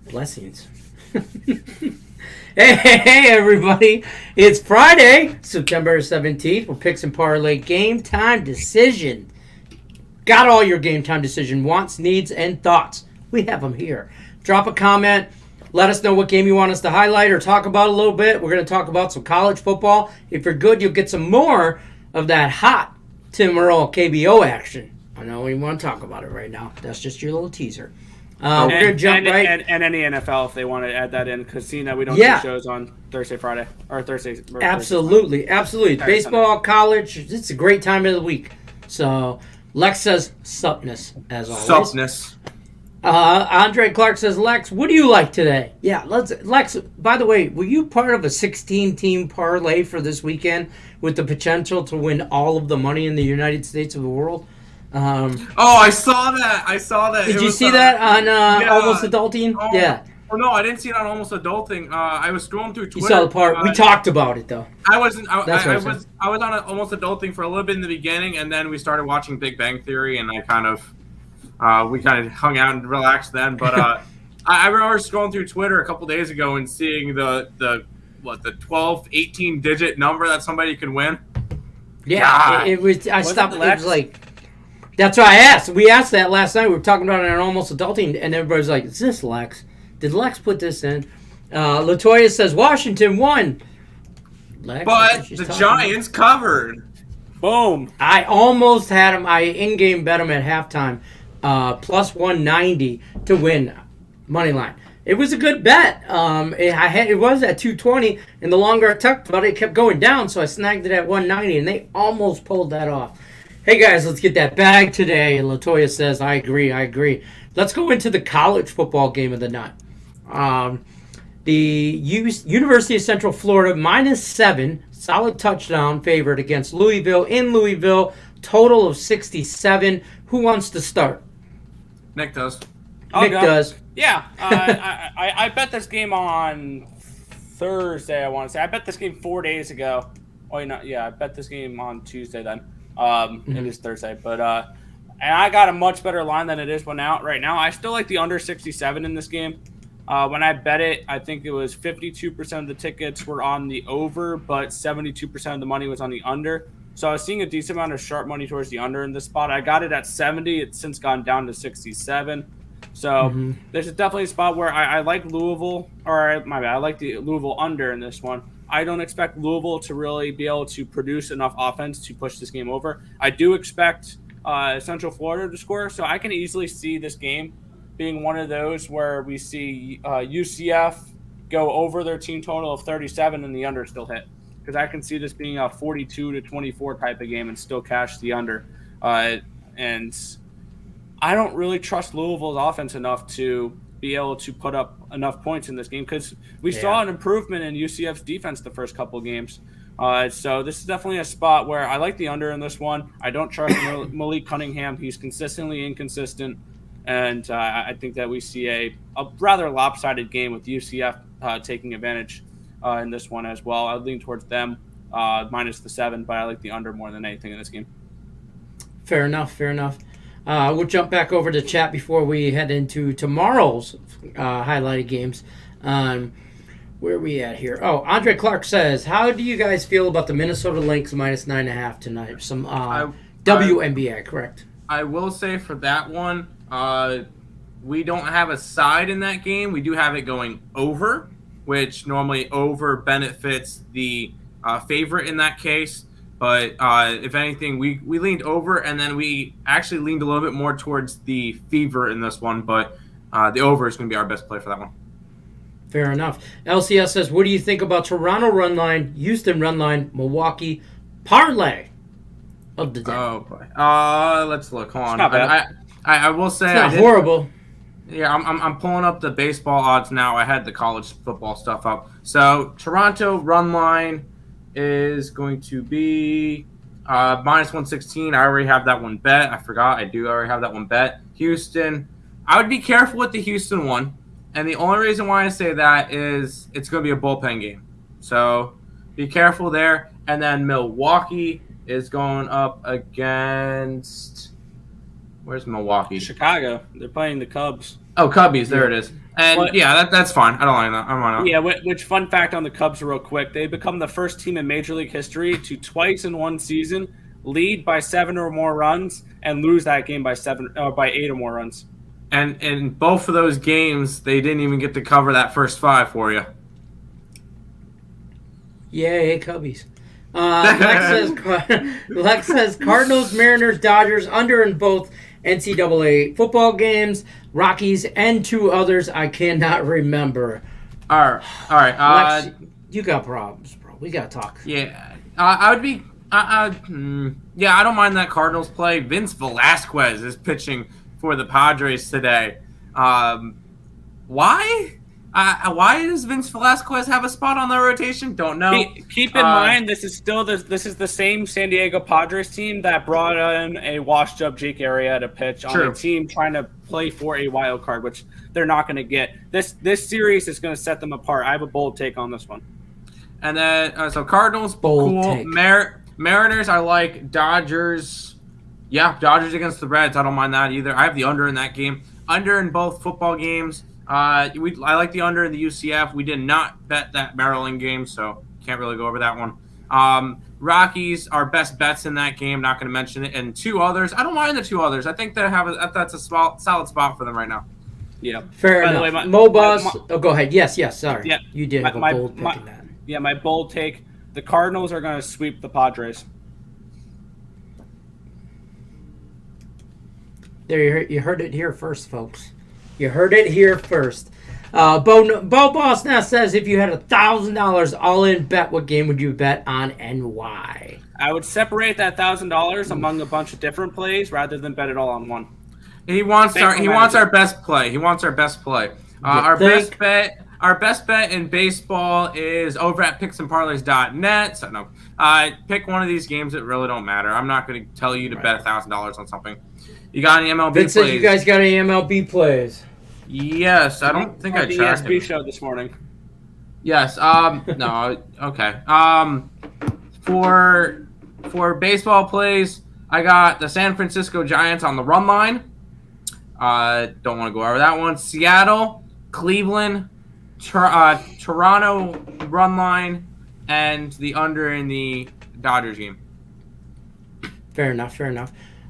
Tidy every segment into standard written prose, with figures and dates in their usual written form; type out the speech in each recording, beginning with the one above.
Blessings. Hey, everybody. It's Friday, September 17th. We're Picks and Parlay Game Time Decision. Got all your Game Time Decision wants, needs, and thoughts. We have them here. Drop a comment. Let us know what game you want us to highlight or talk about a little bit. We're going to talk about some college football. If you're good, you'll get some more of that hot Tim Earl KBO action. I know we want to talk about it right now. That's just your little teaser. We're going to jump right. And any NFL if they want to add that in, because seeing that we don't do shows on Thursday, Friday, or Thursday. Absolutely. Baseball, college, it's a great time of the week. So Lex says suppness, as always. Suppness. Andre Clark says, Lex, what do you like today? Yeah, Lex, by the way, were you part of a 16-team parlay for this weekend with the potential to win all of the money in the United States of the world? I saw that. Did you see that on Almost Adulting? Yeah. Oh no, I didn't see it on Almost Adulting. I was scrolling through Twitter. You saw the part. We talked about it though. I was on Almost Adulting for a little bit in the beginning, and then we started watching Big Bang Theory, and we kind of hung out and relaxed then. But I remember scrolling through Twitter a couple days ago and seeing the 12, 18-digit number that somebody could win. Yeah, it was. I stopped. It was like. That's what I asked. We asked that last night. We were talking about it on Almost Adulting, and everybody's like, is this Lex? Did Lex put this in? Latoya says, Washington won. Lex, but the Giants covered. Boom. I almost had him. I in-game bet him at halftime. Plus 190 to win. Money line. It was a good bet. It was at 220, and the longer I talked about it, it kept going down, so I snagged it at 190, and they almost pulled that off. Hey guys, let's get that bag today. And Latoya says, I agree. Let's go into the college football game of the night. The University of Central Florida -7, solid touchdown favorite against Louisville in Louisville. Total of 67. Who wants to start? Nick does. Nick does. Yeah, I bet this game on Thursday. I want to say I bet this game 4 days ago. I bet this game on Tuesday then. It is Thursday, but and I got a much better line than it is right now. I still like the under 67 in this game. When I bet it, I think it was 52% of the tickets were on the over, but 72% of the money was on the under. So I was seeing a decent amount of sharp money towards the under in this spot. I got it at 70. It's since gone down to 67. So there's definitely a spot where I like Louisville, I like the Louisville under in this one. I don't expect Louisville to really be able to produce enough offense to push this game over. I do expect Central Florida to score, so I can easily see this game being one of those where we see UCF go over their team total of 37 and the under still hit. Because I can see this being a 42-24 type of game and still cash the under. And I don't really trust Louisville's offense enough to be able to put up enough points in this game because we saw an improvement in UCF's defense the first couple of games. So this is definitely a spot where I like the under in this one. I don't trust Malik Cunningham. He's consistently inconsistent. And I think that we see a rather lopsided game with UCF taking advantage in this one as well. I lean towards them minus the 7, but I like the under more than anything in this game. Fair enough. We'll jump back over to chat before we head into tomorrow's highlighted games. Where are we at here? Oh, Andre Clark says, how do you guys feel about the Minnesota Lynx -9.5 tonight? Some WNBA, correct? I will say for that one, we don't have a side in that game. We do have it going over, which normally over benefits the favorite in that case. But if anything, we leaned over, and then we actually leaned a little bit more towards the Fever in this one. But the over is going to be our best play for that one. Fair enough. LCS says, what do you think about Toronto run line, Houston run line, Milwaukee parlay of the day? Oh, boy. Let's look. Hold on. It's not bad. I will say it's not horrible. Yeah, I'm pulling up the baseball odds now. I had the college football stuff up. So Toronto run line is going to be -116. I already have that one bet. I forgot. I do already have that one bet. Houston. I would be careful with the Houston one. And the only reason why I say that is it's going to be a bullpen game. So be careful there. And then Milwaukee is going up against... Where's Milwaukee? Chicago. They're playing the Cubs. Oh, Cubbies. There it is. And that's fine. I don't like that. I'm on it. Yeah, which fun fact on the Cubs real quick. They become the first team in Major League history to twice in one season lead by 7 or more runs and lose that game by 8 or more runs. And in both of those games, they didn't even get to cover that first 5 for you. Yay, Cubbies. Lex says Cardinals, Mariners, Dodgers under in both NCAA football games, Rockies, and 2 others I cannot remember. All right. Lex, you got problems, bro. We got to talk. Yeah. I would be... I don't mind that Cardinals play. Vince Velasquez is pitching for the Padres today. Why? Why does Vince Velasquez have a spot on the rotation? Don't know. Keep in mind, this is the same San Diego Padres team that brought in a washed-up Jake Arrieta to pitch on a team trying to play for a wild card, which they're not going to get. This series is going to set them apart. I have a bold take on this one. And then, so Cardinals, bold cool. Take. Mariners, I like. Dodgers, Dodgers against the Reds. I don't mind that either. I have the under in that game. Under in both football games. I like the under in the UCF. We did not bet that Maryland game, so can't really go over that one. Rockies, our best bets in that game. Not going to mention it. And 2 others. I don't mind the 2 others. I think that's a solid spot for them right now. Yeah. Fair enough. By the way, Mobus. Go ahead. Yes. Sorry. Yeah. You did have a bold pick in that. Yeah, my bold take. The Cardinals are going to sweep the Padres. There, you heard it here first, folks. You heard it here first. Bo Boss now says, if you had $1,000 all-in bet, what game would you bet on and why? I would separate that $1,000 among a bunch of different plays rather than bet it all on one. He wants our best play. He wants our best play. Our best bet in baseball is over at picksandparlays.net. So no, pick one of these games. It really don't matter. I'm not going to tell you to bet $1,000 on something. You got any MLB Vince plays? says you guys got any MLB plays? Yes, I don't think I tracked the it. ESP show this morning. Yes. No. Okay. For baseball plays, I got the San Francisco Giants on the run line. Don't want to go over that one. Seattle, Cleveland, Toronto run line, and the under in the Dodgers game. Fair enough.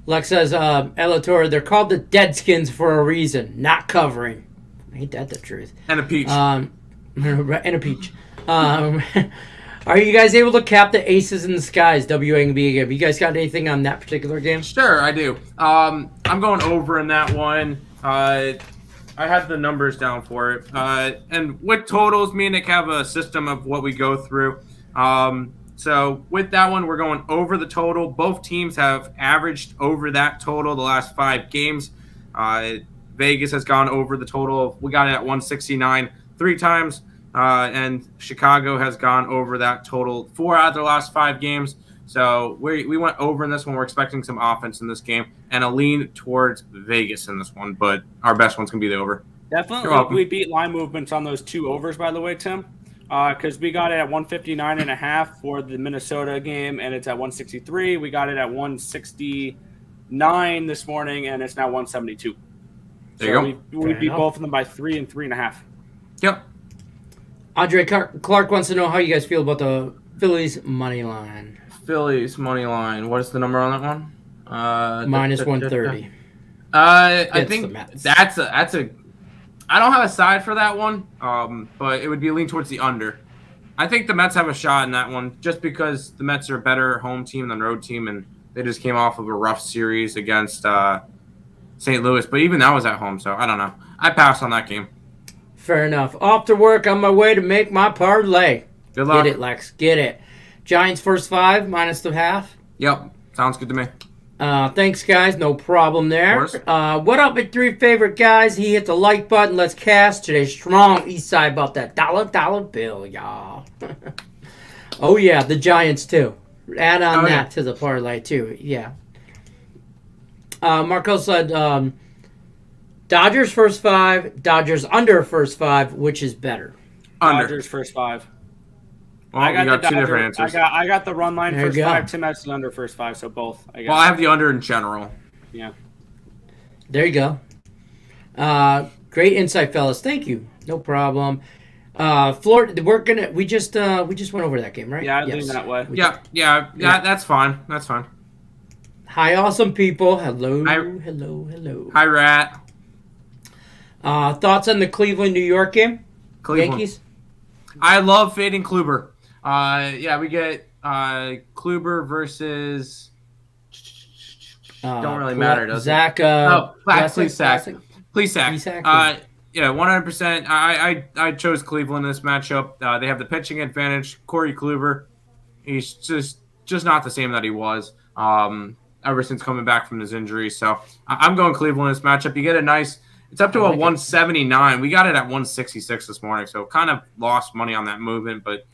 Lex says, Elator, they're called the Deadskins for a reason, not covering. Ain't that the truth? And a peach. And a peach. Are you guys able to cap the Aces in the Skies WNBA game? You guys got anything on that particular game? Sure, I do. I'm going over in that one. I had the numbers down for it. And with totals, me and Nick have a system of what we go through. So with that one, we're going over the total. Both teams have averaged over that total the last 5 games. Vegas has gone over the total. We got it at 169 3 times. And Chicago has gone over that total 4 out of the last 5 games. So we went over in this one. We're expecting some offense in this game and a lean towards Vegas in this one. But our best one's going to be the over. Definitely. We beat line movements on those 2 overs, by the way, Tim. Because we got it at 159.5 for the Minnesota game, and it's at 163. We got it at 169 this morning, and it's now 172. There you go. We beat both of them by 3 and 3.5. Yep. Andre Clark wants to know how you guys feel about the Phillies money line. Phillies money line. What is the number on that one? Minus 130. I think that's a. I don't have a side for that one, but it would be a lean towards the under. I think the Mets have a shot in that one just because the Mets are a better home team than road team, and they just came off of a rough series against St. Louis. But even that was at home, so I don't know. I passed on that game. Fair enough. Off to work on my way to make my parlay. Good luck. Get it, Lex. Get it. Giants first 5 minus the half. Yep. Sounds good to me. Thanks, guys. No problem there. What up, my 3 favorite guys? He hit the like button. Let's cast today's strong east side about that dollar bill, y'all. Oh, yeah, the Giants, too. Add on that to the parlay, too. Yeah. Marco said Dodgers first 5, Dodgers under first 5, which is better? Under. Dodgers first 5. Well, I got 2 different answers. I got the run line first 5. Tim has the under first 5, so both. I have the under in general. Yeah. There you go. Great insight, fellas. Thank you. No problem. Florida, we just went over that game, right? Yeah, I lean that way. Yeah. That's fine. That's fine. Hi, awesome people. Hello. Hi, Rat. Thoughts on the Cleveland, New York game? Cleveland. Yankees? I love fading Kluber. We get Kluber versus. Don't really matter, does Zach, it? Please sack. 100%. I chose Cleveland in this matchup. They have the pitching advantage. Corey Kluber, he's just not the same that he was ever since coming back from his injury. So I'm going Cleveland in this matchup. You get a nice. It's up to a 179. We got it at 166 this morning, so kind of lost money on that movement, but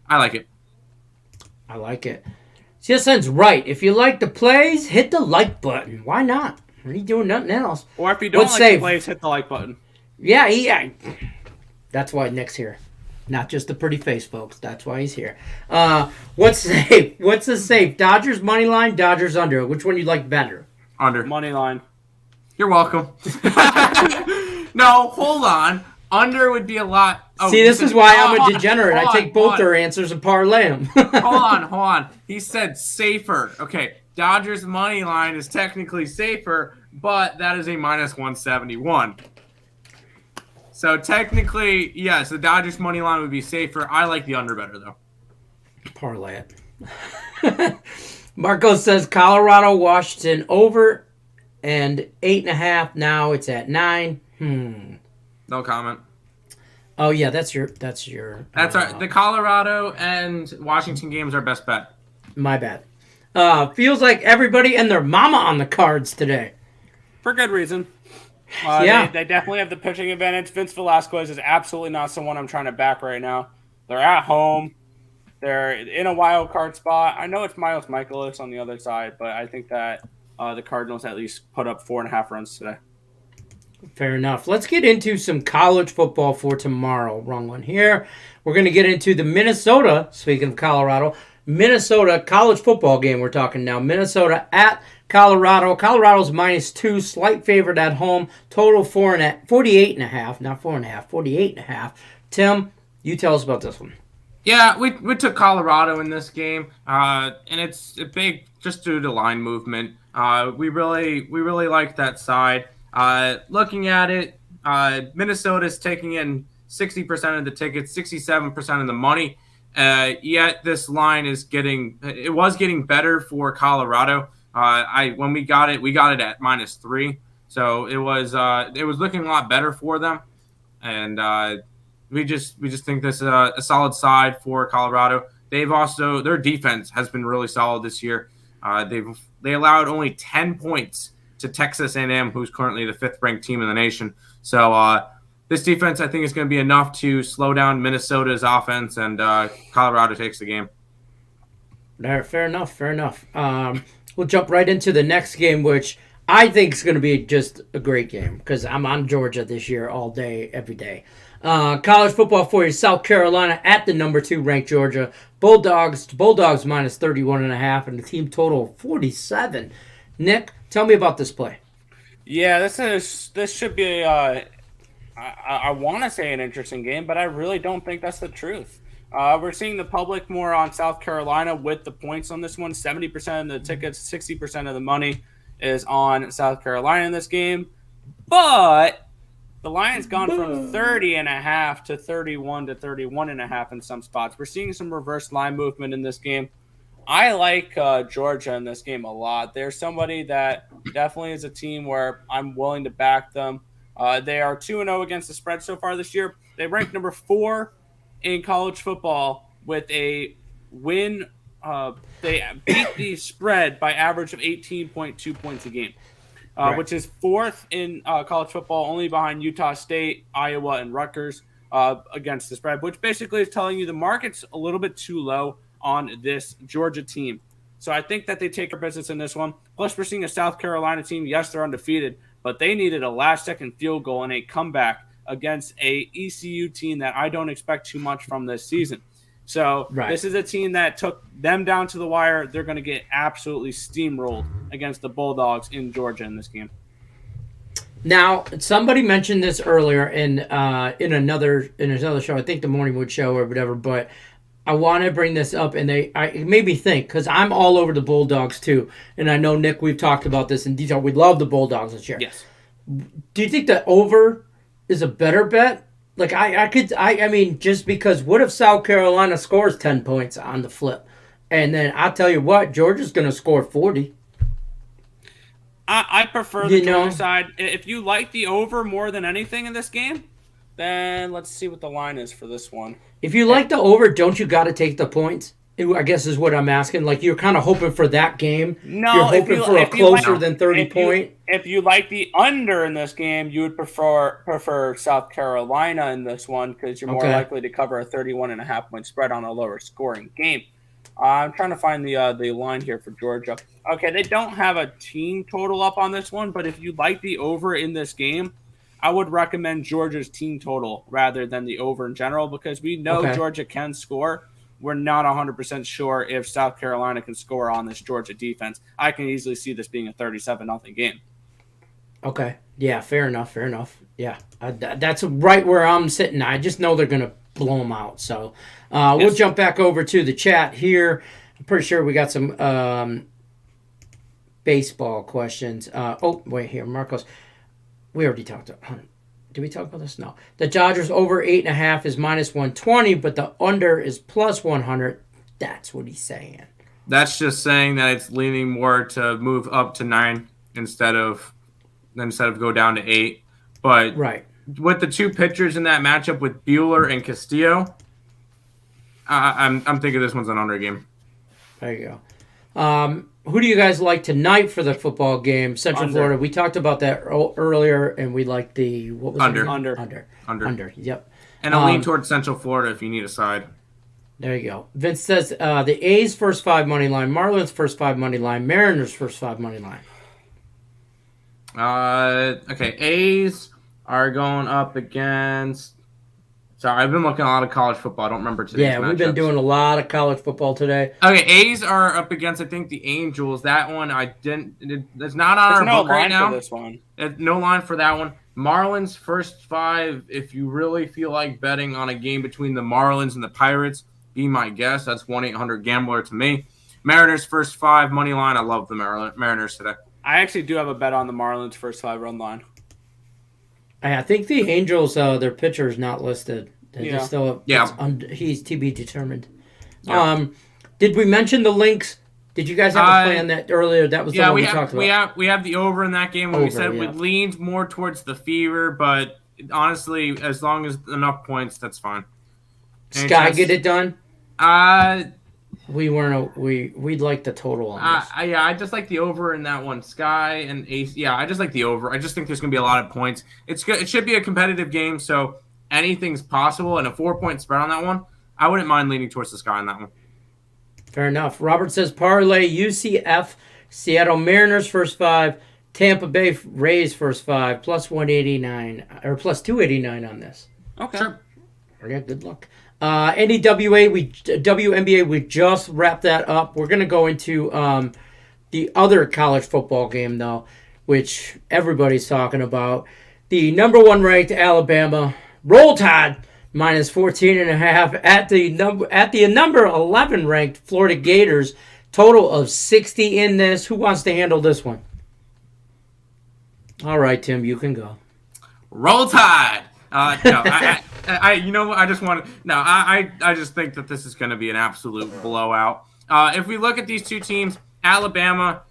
I like it. I like it. CSN's right. If you like the plays, hit the like button. Why not? Are you doing nothing else? Or if you don't the plays, hit the like button. Yeah. That's why Nick's here. Not just the pretty face, folks. That's why he's here. What's safe? What's the safe? Dodgers money line, Dodgers under. Which one you like better? Under. Money line. You're welcome. No, hold on. Under would be a lot. Oh, see, this is why I'm a degenerate. I take both their answers and parlay them. Hold on. He said safer. Okay, Dodgers money line is technically safer, but that is a minus 171. So technically, yes, the Dodgers money line would be safer. I like the under better, though. Parlay it. Marco says Colorado, Washington over and 8.5. Now it's at 9. No comment. Oh yeah, that's your. The Colorado and Washington games are best bet. My bad. Feels like everybody and their mama on the cards today. For good reason. They definitely have the pitching advantage. Vince Velasquez is absolutely not someone I'm trying to back right now. They're at home. They're in a wild card spot. I know it's Miles Michaelis on the other side, but I think that the Cardinals at least put up 4.5 runs today. Fair enough. Let's get into some college football for tomorrow. Wrong one here. We're going to get into the Minnesota, speaking of Colorado, Minnesota college football game we're talking now. Minnesota at Colorado. Colorado's -2, slight favorite at home. Total 48.5, not 4.5, 48.5. Tim, you tell us about this one. Yeah, we took Colorado in this game, and it's a big just due to line movement. We really like that side. Looking at it, Minnesota's taking in 60% of the tickets, 67% of the money. Yet this line was getting better for Colorado. When we got it at -3, so it was looking a lot better for them, and we just think this is a solid side for Colorado. Their defense has been really solid this year. They allowed only 10 points to Texas A&M, who's currently the 5th ranked team in the nation. So this defense, I think, is going to be enough to slow down Minnesota's offense, and Colorado takes the game. Fair enough. We'll jump right into the next game, which I think is going to be just a great game because I'm on Georgia this year all day, every day. College football for you, South Carolina at the number 2 ranked Georgia. Bulldogs -31.5 and the team total 47. Nick, tell me about this play. Yeah, this should be I want to say an interesting game, but I really don't think that's the truth. We're seeing the public more on South Carolina with the points on this one. 70% of the tickets, 60% of the money is on South Carolina in this game. But the line's gone from 30.5 to 31 to 31.5 in some spots. We're seeing some reverse line movement in this game. I like Georgia in this game a lot. They're somebody that definitely is a team where I'm willing to back them. They are 2-0 against the spread so far this year. They rank number 4 in college football with a win. They beat the spread by average of 18.2 points a game, which is 4th in college football, only behind Utah State, Iowa, and Rutgers against the spread, which basically is telling you the market's a little bit too low on this Georgia team. So I think that they take our business in this one. Plus, we're seeing a South Carolina team. Yes, they're undefeated, but they needed a last-second field goal and a comeback against a ECU team that I don't expect too much from this season. So This is a team that took them down to the wire. They're going to get absolutely steamrolled against the Bulldogs in Georgia in this game. Now, somebody mentioned this earlier in another show. I think the Morning Wood show or whatever. But I want to bring this up, and it made me think because I'm all over the Bulldogs too, and I know Nick. We've talked about this in detail. We love the Bulldogs this year. Yes. Do you think the over is a better bet? Like I mean, just because what if South Carolina scores 10 points on the flip, and then I'll tell you what, Georgia's going to score 40. I prefer the Georgia side. If you like the over more than anything in this game, then let's see what the line is for this one. If you like the over, don't you got to take the points? I guess is what I'm asking. Like you're kind of hoping for that game. No, you're hoping for a closer than 30 point. If you like the under in this game, you would prefer South Carolina in this one because you're more likely to cover a 31.5 point spread on a lower scoring game. I'm trying to find the line here for Georgia. Okay, they don't have a team total up on this one, but if you like the over in this game, I would recommend Georgia's team total rather than the over in general because we know Georgia can score. We're not 100% sure if South Carolina can score on this Georgia defense. I can easily see this being a 37-0 game. Okay. Yeah, fair enough. Yeah, that's right where I'm sitting. I just know they're going to blow them out. So we'll jump back over to the chat here. I'm pretty sure we got some baseball questions. Wait here, Marcos. We already talked about. Did we talk about this? No. The Dodgers over 8.5 is -120, but the under is +100. That's what he's saying. That's just saying that it's leaning more to move up to 9 instead of go down to 8. But with the two pitchers in that matchup with Buehler and Castillo, I'm thinking this one's an under game. There you go. Who do you guys like tonight for the football game? Central Florida. We talked about that earlier, and we like the what was under. Yep. And I'll lean towards Central Florida if you need a side. There you go. Vince says the A's first 5 money line, Marlins first 5 money line, Mariners first 5 money line. Okay. A's are going up against. Sorry, I've been looking at a lot of college football. I don't remember today's matchups. Yeah, we've been doing a lot of college football today. Okay, A's are up against, I think, the Angels. That one, it's not on our book right now. There's no line for this one. No line for that one. Marlins first 5, if you really feel like betting on a game between the Marlins and the Pirates, be my guest. That's 1-800-GAMBLER to me. Mariners first 5, money line. I love the Mariners today. I actually do have a bet on the Marlins first 5 run line. I think the Angels, their pitcher is not listed. He's to be determined. Yeah. Did we mention the Lynx? Did you guys have a plan that earlier? That was the one we talked about. We have the over in that game. We said we leaned more towards the Fever, but honestly, as long as enough points, that's fine. Sky get it done? We'd like the total on this. I just like the over in that one. Sky and Ace. Yeah, I just like the over. I just think there's going to be a lot of points. It's good. It should be a competitive game, so anything's possible. And a 4-point spread on that one, I wouldn't mind leaning towards the Sky on that one. Fair enough. Robert says parlay UCF, Seattle Mariners first 5, Tampa Bay Rays first 5, +189 or +289 on this. Okay. Sure. Okay, good luck. WNBA, we just wrapped that up. We're going to go into the other college football game, though, which everybody's talking about. The number 1 ranked Alabama Roll Tide -14.5 at the number 11 ranked Florida Gators. Total of 60 in this. Who wants to handle this one? All right, Tim, you can go. Roll Tide. No, you know what? I just think that this is going to be an absolute blowout. If we look at these two teams, Alabama,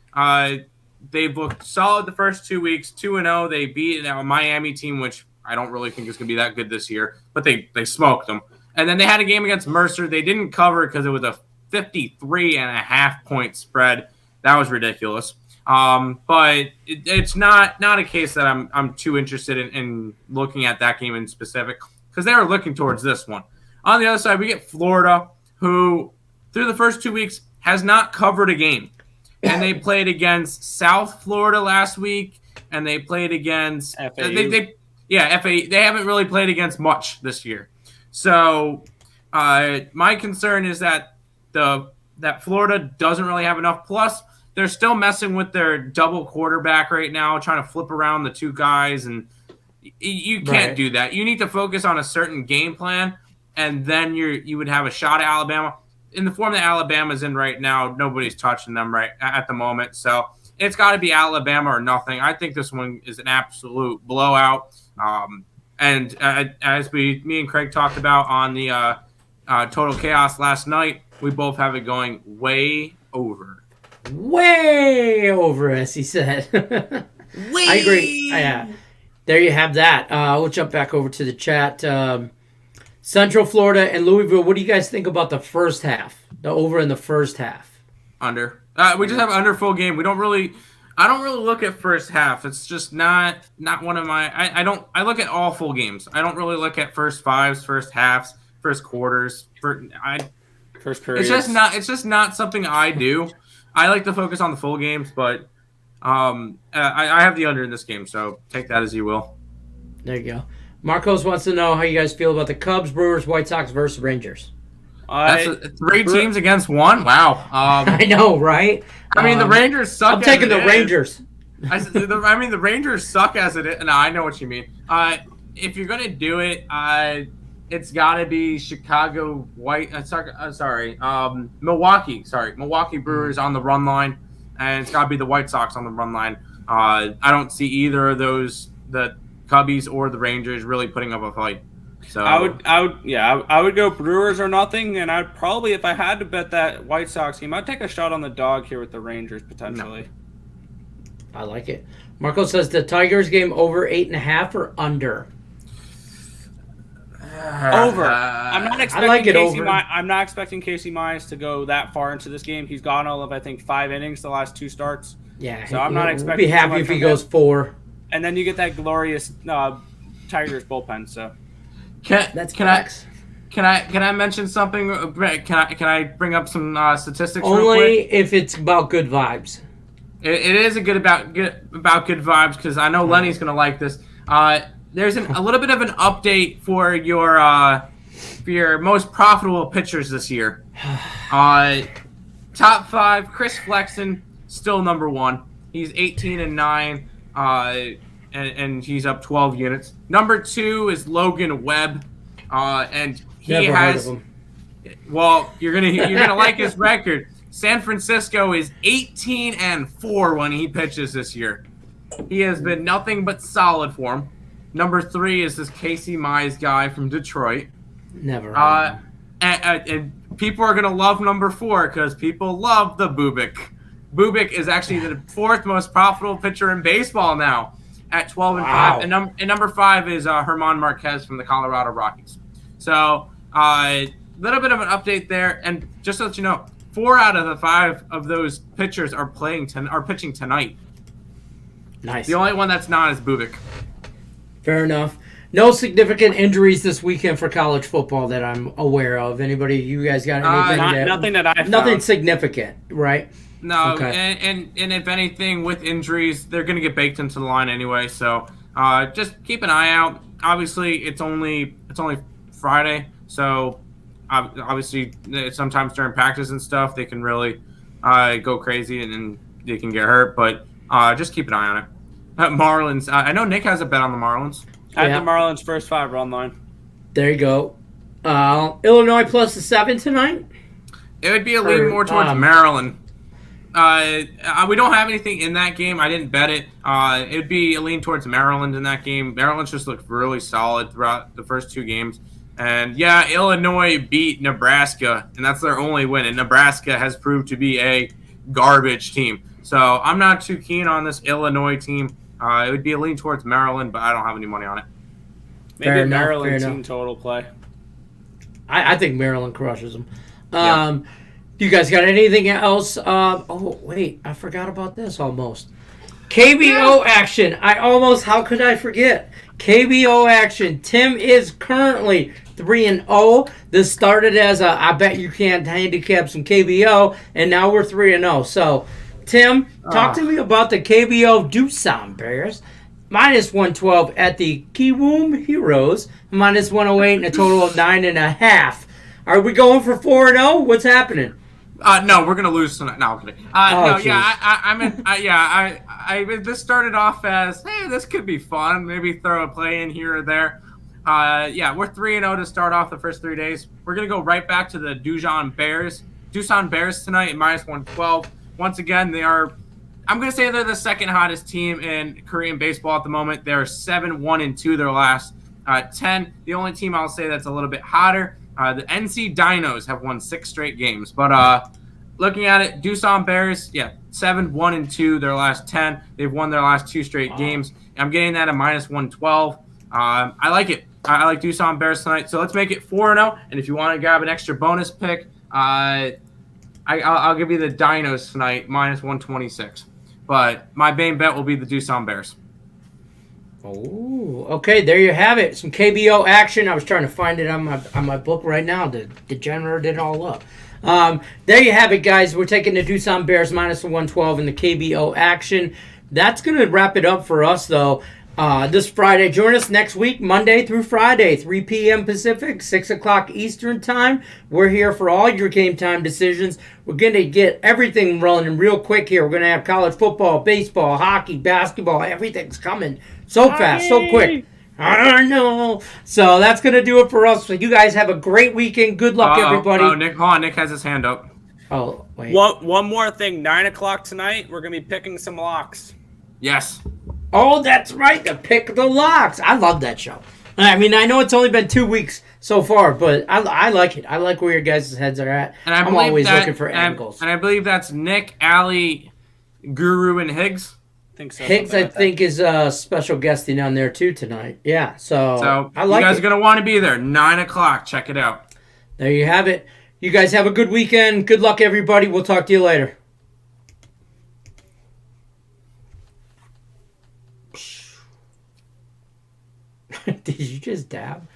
they've looked solid the first 2 weeks, 2-0. They beat a Miami team, which I don't really think is going to be that good this year, but they smoked them. And then they had a game against Mercer. They didn't cover because it was a 53.5 point spread. That was ridiculous. But it's not a case that I'm too interested in looking at that game in specific because they were looking towards this one. On the other side, we get Florida, who through the first 2 weeks has not covered a game. And they played against South Florida last week, and they played against FAU. FAU. They haven't really played against much this year. So my concern is that Florida doesn't really have enough. Plus, they're still messing with their double quarterback right now, trying to flip around the two guys, and you can't do that. You need to focus on a certain game plan, and then you would have a shot at Alabama. In the form that Alabama's in right now, nobody's touching them right at the moment. So it's got to be Alabama or nothing. I think this one is an absolute blowout. And as me and Craig talked about on the Total Chaos last night, we both have it going way over. Way over, as he said. I agree. Yeah. There you have that. We'll jump back over to the chat. Central Florida and Louisville, what do you guys think about the first half? The over in the first half? Under. We just have under full game. I don't really look at first half. It's just not one of my I look at all full games. I don't really look at first fives, first halves, first quarters. First periods. It's just not something I do. I like to focus on the full games, but I have the under in this game, so take that as you will. There you go. Marcos wants to know how you guys feel about the Cubs, Brewers, White Sox versus Rangers. That's three teams against one? Wow. I know, right? I mean, the Rangers suck. I'm taking the Rangers. I mean, the Rangers suck as it is. No, I know what you mean. If you're going to do it, it's got to be Chicago Milwaukee Brewers on the run line, and it's got to be the White Sox on the run line. I don't see either of those, the Cubbies or the Rangers, really putting up a fight. So I would go Brewers or nothing, and I'd probably, if I had to bet that White Sox game, I'd take a shot on the dog here with the Rangers potentially. No. I like it. Marco says the Tigers game over 8.5 or under. Over. I'm not expecting like it over. I'm not expecting Casey Mize to go that far into this game. He's gone all of, I think, 5 innings the last 2 starts. Yeah, so I'm not expecting. We'll be happy if he goes 4. And then you get that glorious Tigers bullpen. So Can I mention something? Can I bring up some statistics? Only real quick? if it's about good vibes. It is about good vibes, because I know Lenny's gonna like this. There's a little bit of an update for your most profitable pitchers this year. Top 5, Chris Flexen, still number 1. He's 18-9, and he's up 12 units. Number 2 is Logan Webb, and he Never has. heard of him. Well, you're gonna like his record. San Francisco is 18-4 when he pitches this year. He has been nothing but solid for him. Number 3 is this Casey Mize guy from Detroit. Never heard of him. And people are gonna love number 4 because people love the Bubik. Bubik is actually the 4th most profitable pitcher in baseball now at 12-5. Wow. And number 5 is German Marquez from the Colorado Rockies. So little bit of an update there, and just to let you know, 4 out of the 5 of those pitchers are pitching tonight. Nice. The only one that's not is Bubik. Fair enough. No significant injuries this weekend for college football that I'm aware of. Anybody? You guys got anything? Nothing that I found. Nothing significant, right? No, Okay. and if anything, with injuries, they're going to get baked into the line anyway. So just keep an eye out. Obviously, it's only Friday, so obviously sometimes during practice and stuff, they can really go crazy and they can get hurt. But just keep an eye on it. Marlins. I know Nick has a bet on the Marlins. I have the Marlins first 5 run line. There you go. Illinois plus the 7 tonight. It would be a lean more towards Maryland. We don't have anything in that game. I didn't bet it. It would be a lean towards Maryland in that game. Maryland's just looked really solid throughout the first 2 games. And, yeah, Illinois beat Nebraska, and that's their only win. And Nebraska has proved to be a garbage team. So I'm not too keen on this Illinois team. It would be a lean towards Maryland, but I don't have any money on it. Maybe Maryland team total play. I think Maryland crushes them. You guys got anything else? Wait, I forgot about this almost. KBO action. How could I forget? KBO action. Tim is currently 3-0. This started as I bet you can't handicap some KBO, and now we're 3-0. So, Tim, talk to me about the KBO Doosan Bears. Minus 112 at the Kiwoom Heroes. Minus 108 and a total of 9.5. Are we going for 4-0? What's happening? No, we're gonna lose tonight. No, I'm kidding. geez. I'm in. This started off as, hey, this could be fun. Maybe throw a play in here or there. We're 3-0 to start off the first 3 days. We're gonna go right back to the Doosan Bears tonight at -112. Once again, they are. I'm gonna say they're the second hottest team in Korean baseball at the moment. They're 7-1-2 their last 10. The only team I'll say that's a little bit hotter. The NC Dinos have won 6 straight games. But looking at it, Doosan Bears, 7-1-2 their last 10. They've won their last 2 straight games. I'm getting that at -112. I like it. I like Doosan Bears tonight. So let's make it 4-0. And if you want to grab an extra bonus pick, I'll give you the Dinos tonight, -126. But my main bet will be the Doosan Bears. Oh, okay. There you have it. Some KBO action. I was trying to find it on my book right now. The degenerate it all up. There you have it, guys. We're taking the Doosan Bears -112 in the KBO action. That's going to wrap it up for us, though. This Friday. Join us next week, Monday through Friday, 3 p.m. Pacific, 6 o'clock Eastern Time. We're here for all your game time decisions. We're going to get everything rolling real quick here. We're going to have college football, baseball, hockey, basketball. Everything's coming so fast, so quick. I know. So that's going to do it for us. So you guys have a great weekend. Good luck, everybody. Oh, Nick, hold on. Nick has his hand up. Oh, wait. One more thing. 9 o'clock tonight, we're going to be picking some locks. Yes. Oh, that's right. The Pick the Locks. I love that show. I mean, I know it's only been 2 weeks so far, but I like it. I like where your guys' heads are at. And I'm always looking for angles. And I believe that's Nick, Allie, Guru, and Higgs. I think so. Higgs, I think, is a special guesting on there too tonight. Yeah, so I like you guys it. are going to want to be there. 9 o'clock. Check it out. There you have it. You guys have a good weekend. Good luck, everybody. We'll talk to you later. Did you just dab?